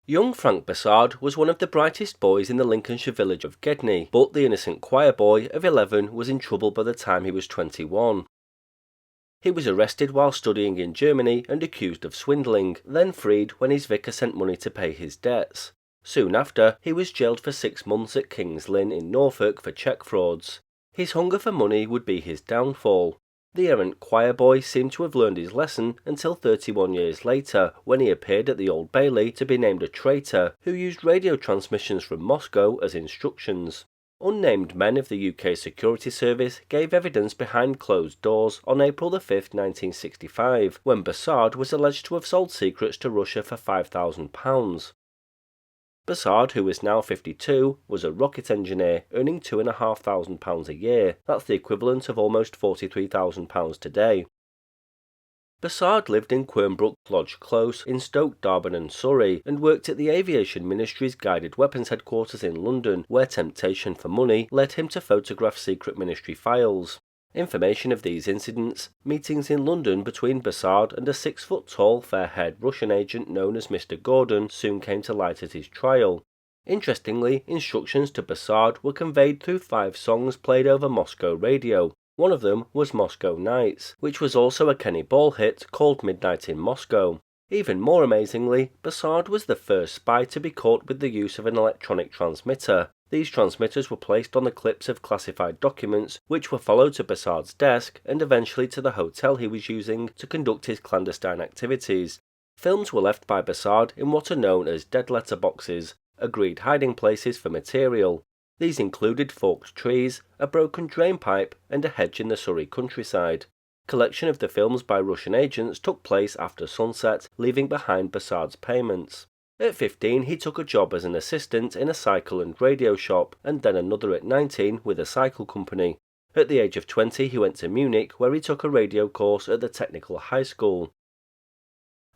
Young Frank Bossard was one of the brightest boys in the Lincolnshire village of Gedney, but the innocent choir boy of 11 was in trouble by the time he was 21. He was arrested while studying in Germany and accused of swindling, then freed when his vicar sent money to pay his debts. Soon after, he was jailed for 6 months at King's Lynn in Norfolk for cheque frauds. His hunger for money would be his downfall. The errant choir boy seemed to have learned his lesson until 31 years later, when he appeared at the Old Bailey to be named a traitor who used radio transmissions from Moscow as instructions. Unnamed men of the UK Security Service gave evidence behind closed doors on April 5, 1965, when Bossard was alleged to have sold secrets to Russia for £5,000. Bossard, who is now 52, was a rocket engineer, earning £2,500 a year. That's the equivalent of almost £43,000 today. Bossard lived in Quernbrook Lodge Close in Stoke Darban, Surrey, and worked at the Aviation Ministry's Guided Weapons Headquarters in London, where temptation for money led him to photograph secret ministry files. Information of these incidents, meetings in London between Bossard and a 6-foot-tall, fair-haired Russian agent known as Mr. Gordon, soon came to light at his trial. Interestingly, instructions to Bossard were conveyed through 5 songs played over Moscow radio. One of them was Moscow Nights, which was also a Kenny Ball hit called Midnight in Moscow. Even more amazingly, Bossard was the first spy to be caught with the use of an electronic transmitter. These transmitters were placed on the clips of classified documents, which were followed to Bossard's desk and eventually to the hotel he was using to conduct his clandestine activities. Films were left by Bossard in what are known as dead letter boxes, agreed hiding places for material. These included forked trees, a broken drainpipe, and a hedge in the Surrey countryside. Collection of the films by Russian agents took place after sunset, leaving behind Bossard's payments. At 15, he took a job as an assistant in a cycle and radio shop, and then another at 19 with a cycle company. At the age of 20, he went to Munich, where he took a radio course at the Technical High School.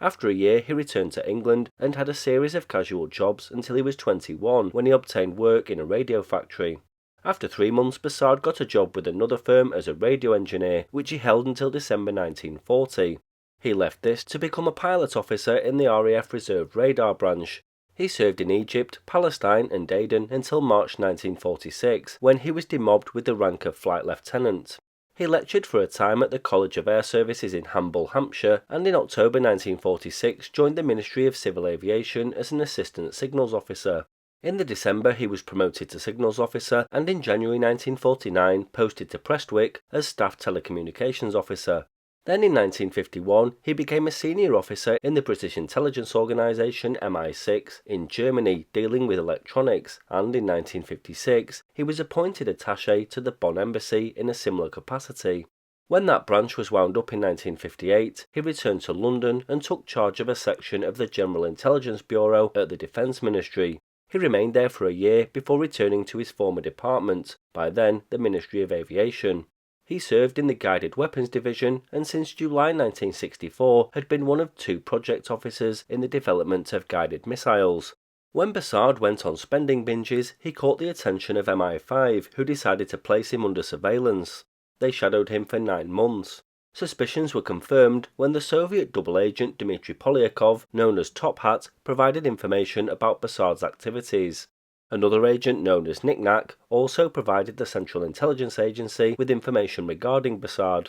After a year, he returned to England and had a series of casual jobs until he was 21, when he obtained work in a radio factory. After 3 months, Bossard got a job with another firm as a radio engineer, which he held until December 1940. He left this to become a pilot officer in the RAF Reserve Radar Branch. He served in Egypt, Palestine and Aden until March 1946, when he was demobbed with the rank of flight lieutenant. He lectured for a time at the College of Air Services in Hamble, Hampshire, and in October 1946 joined the Ministry of Civil Aviation as an assistant signals officer. In December he was promoted to signals officer, and in January 1949 posted to Prestwick as staff telecommunications officer. Then in 1951 he became a senior officer in the British intelligence organisation MI6 in Germany, dealing with electronics, and in 1956 he was appointed attaché to the Bonn embassy in a similar capacity. When that branch was wound up in 1958, he returned to London and took charge of a section of the General Intelligence Bureau at the Defence Ministry. He remained there for a year before returning to his former department, by then the Ministry of Aviation. He served in the Guided Weapons Division and since July 1964 had been one of 2 project officers in the development of guided missiles. When Bossard went on spending binges, he caught the attention of MI5, who decided to place him under surveillance. They shadowed him for 9 months. Suspicions were confirmed when the Soviet double agent Dmitry Polyakov, known as Top Hat, provided information about Bossard's activities. Another agent known as Knick Knack also provided the Central Intelligence Agency with information regarding Bossard.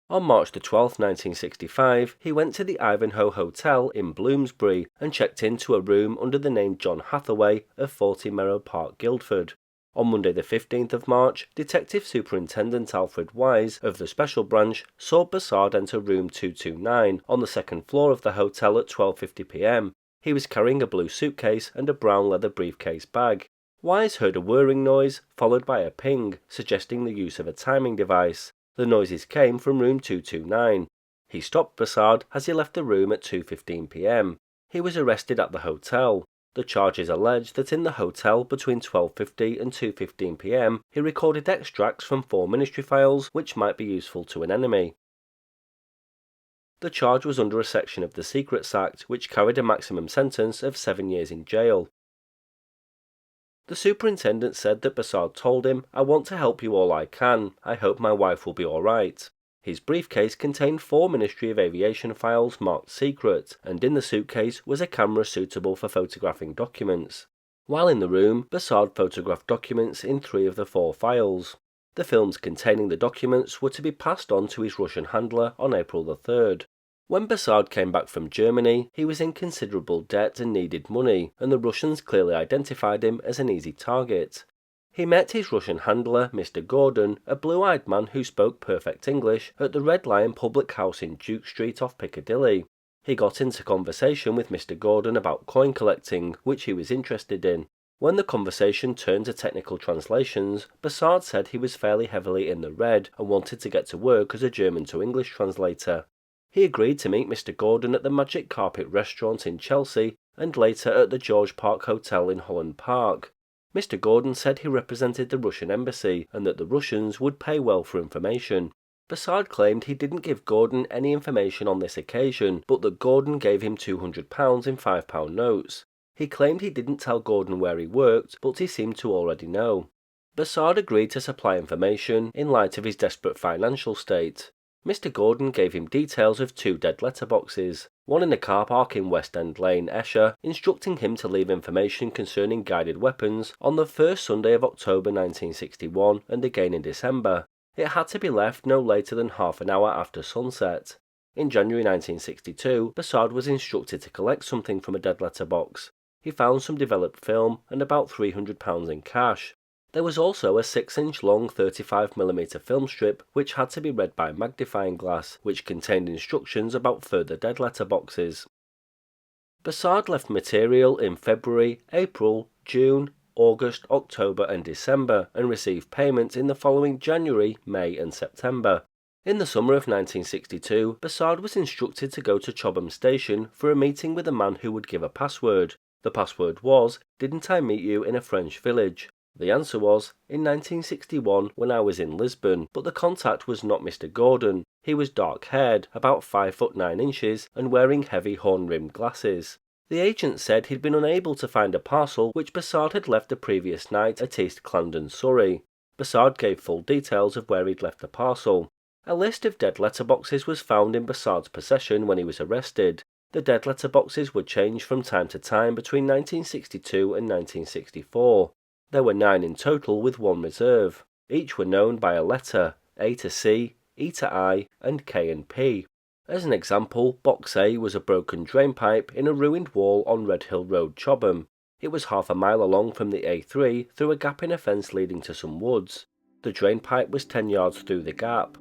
On March 12, 1965, he went to the Ivanhoe Hotel in Bloomsbury and checked into a room under the name John Hathaway of 40 Merrow Park, Guildford. On Monday the 15th of March, Detective Superintendent Alfred Wise of the Special Branch saw Bossard enter room 229 on the 2nd floor of the hotel at 12:50 p.m. He was carrying a blue suitcase and a brown leather briefcase bag. Wise heard a whirring noise, followed by a ping, suggesting the use of a timing device. The noises came from room 229. He stopped Bossard as he left the room at 2:15 p.m. He was arrested at the hotel. The charges allege that in the hotel between 12:50 and 2:15 p.m. he recorded extracts from 4 ministry files which might be useful to an enemy. The charge was under a section of the Secrets Act, which carried a maximum sentence of 7 years in jail. The superintendent said that Bossard told him, "I want to help you all I can. I hope my wife will be all right." His briefcase contained 4 Ministry of Aviation files marked secret, and in the suitcase was a camera suitable for photographing documents. While in the room, Bossard photographed documents in 3 of the 4 files. The films containing the documents were to be passed on to his Russian handler on April the 3rd. When Bossard came back from Germany, he was in considerable debt and needed money, and the Russians clearly identified him as an easy target. He met his Russian handler, Mr. Gordon, a blue-eyed man who spoke perfect English, at the Red Lion public house in Duke Street off Piccadilly. He got into conversation with Mr. Gordon about coin collecting, which he was interested in. When the conversation turned to technical translations, Bossard said he was fairly heavily in the red and wanted to get to work as a German to English translator. He agreed to meet Mr. Gordon at the Magic Carpet restaurant in Chelsea and later at the George Park Hotel in Holland Park. Mr. Gordon said he represented the Russian embassy and that the Russians would pay well for information. Bossard claimed he didn't give Gordon any information on this occasion, but that Gordon gave him £200 in £5 notes. He claimed he didn't tell Gordon where he worked, but he seemed to already know. Bossard agreed to supply information in light of his desperate financial state. Mr. Gordon gave him details of 2 dead letterboxes, one in a car park in West End Lane, Esher, instructing him to leave information concerning guided weapons on the first Sunday of October 1961 and again in December. It had to be left no later than half an hour after sunset. In January 1962, Bossard was instructed to collect something from a dead letterbox. He found some developed film and about £300 in cash. There was also a 6-inch long 35mm film strip which had to be read by magnifying glass, which contained instructions about further dead letterboxes. Bossard left material in February, April, June, August, October and December, and received payments in the following January, May and September. In the summer of 1962, Bossard was instructed to go to Chobham Station for a meeting with a man who would give a password. The password was, "Didn't I meet you in a French village?" The answer was, "In 1961 when I was in Lisbon," but the contact was not Mr. Gordon. He was dark-haired, about 5 foot 9 inches, and wearing heavy horn-rimmed glasses. The agent said he'd been unable to find a parcel which Bossard had left the previous night at East Clandon, Surrey. Bossard gave full details of where he'd left the parcel. A list of dead letterboxes was found in Bossard's possession when he was arrested. The dead letterboxes were changed from time to time between 1962 and 1964. There were 9 in total with 1 reserve. Each were known by a letter, A to C, E to I, and K and P. As an example, Box A was a broken drainpipe in a ruined wall on Red Hill Road, Chobham. It was half a mile along from the A3 through a gap in a fence leading to some woods. The drainpipe was 10 yards through the gap.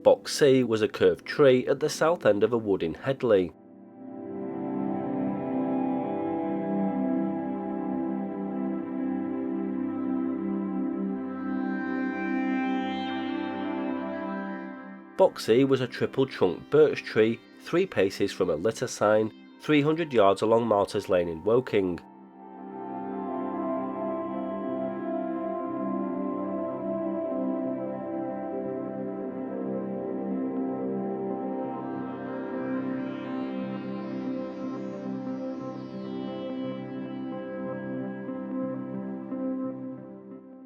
Box C was a curved tree at the south end of a wood in Headley. Box C was a triple-trunked birch tree, 3 paces from a litter sign, 300 yards along Martyrs Lane in Woking.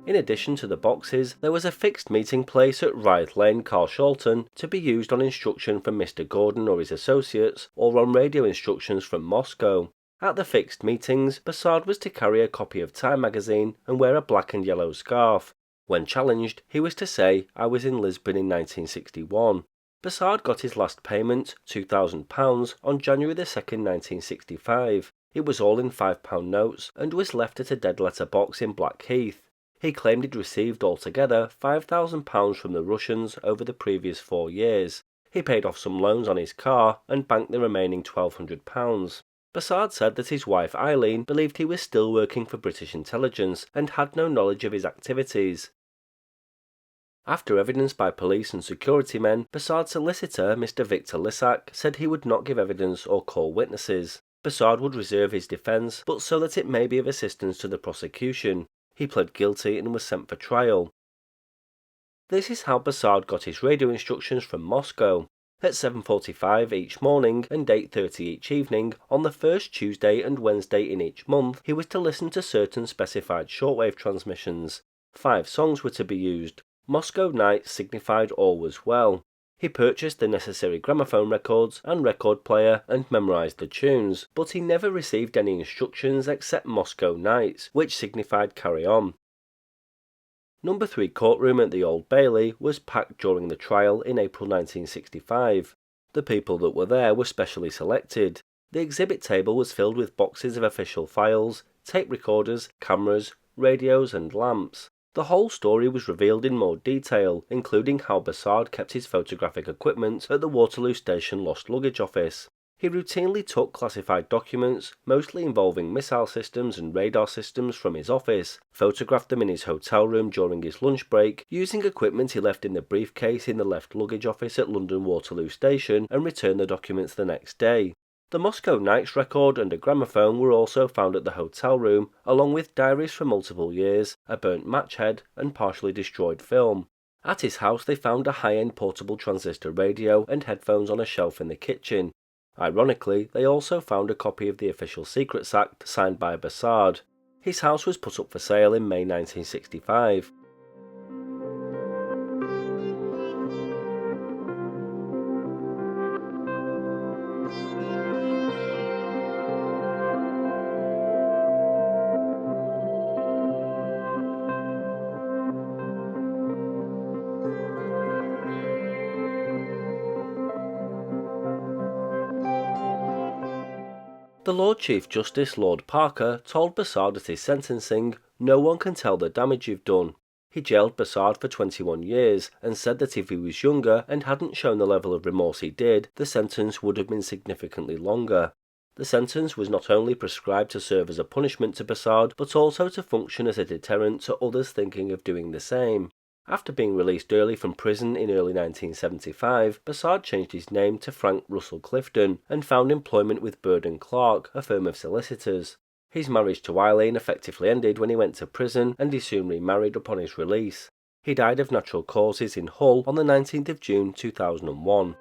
In addition to the boxes, there was a fixed meeting place at Rythe Lane, Carshalton, to be used on instruction from Mr. Gordon or his associates, or on radio instructions from Moscow. At the fixed meetings, Bossard was to carry a copy of Time magazine and wear a black and yellow scarf. When challenged, he was to say, "I was in Lisbon in 1961. Bossard got his last payment, £2,000, on January 2nd, 1965. It was all in £5 notes and was left at a dead letter box in Blackheath. He claimed he'd received altogether £5,000 from the Russians over the previous 4 years. He paid off some loans on his car and banked the remaining £1,200. Bossard said that his wife Eileen believed he was still working for British intelligence and had no knowledge of his activities. After evidence by police and security men, Bossard's solicitor, Mr. Victor Lissac, said he would not give evidence or call witnesses. Bossard would reserve his defence, but so that it may be of assistance to the prosecution. He pled guilty and was sent for trial. This is how Bossard got his radio instructions from Moscow. At 7:45 each morning and 8:30 each evening, on the first Tuesday and Wednesday in each month, he was to listen to certain specified shortwave transmissions. 5 songs were to be used. Moscow night signified all was well. He purchased the necessary gramophone records and record player and memorized the tunes, but he never received any instructions except Moscow nights, which signified carry on. Number 3 courtroom at the Old Bailey was packed during the trial in April 1965. The people that were there were specially selected. The exhibit table was filled with boxes of official files, tape recorders, cameras, radios and lamps. The whole story was revealed in more detail, including how Bossard kept his photographic equipment at the Waterloo Station Lost Luggage Office. He routinely took classified documents, mostly involving missile systems and radar systems, from his office, photographed them in his hotel room during his lunch break, using equipment he left in the briefcase in the left luggage office at London Waterloo Station, and returned the documents the next day. The Moscow Nights record and a gramophone were also found at the hotel room, along with diaries for multiple years, a burnt match head, and partially destroyed film. At his house they found a high-end portable transistor radio and headphones on a shelf in the kitchen. Ironically, they also found a copy of the Official Secrets Act signed by Bossard. His house was put up for sale in May 1965. The Lord Chief Justice Lord Parker told Bossard at his sentencing, "No one can tell the damage you've done." He jailed Bossard for 21 years and said that if he was younger and hadn't shown the level of remorse he did, the sentence would have been significantly longer. The sentence was not only prescribed to serve as a punishment to Bossard, but also to function as a deterrent to others thinking of doing the same. After being released early from prison in early 1975, Bossard changed his name to Frank Russell Clifton and found employment with Bird & Clark, a firm of solicitors. His marriage to Eileen effectively ended when he went to prison, and he soon remarried upon his release. He died of natural causes in Hull on the 19th of June 2001.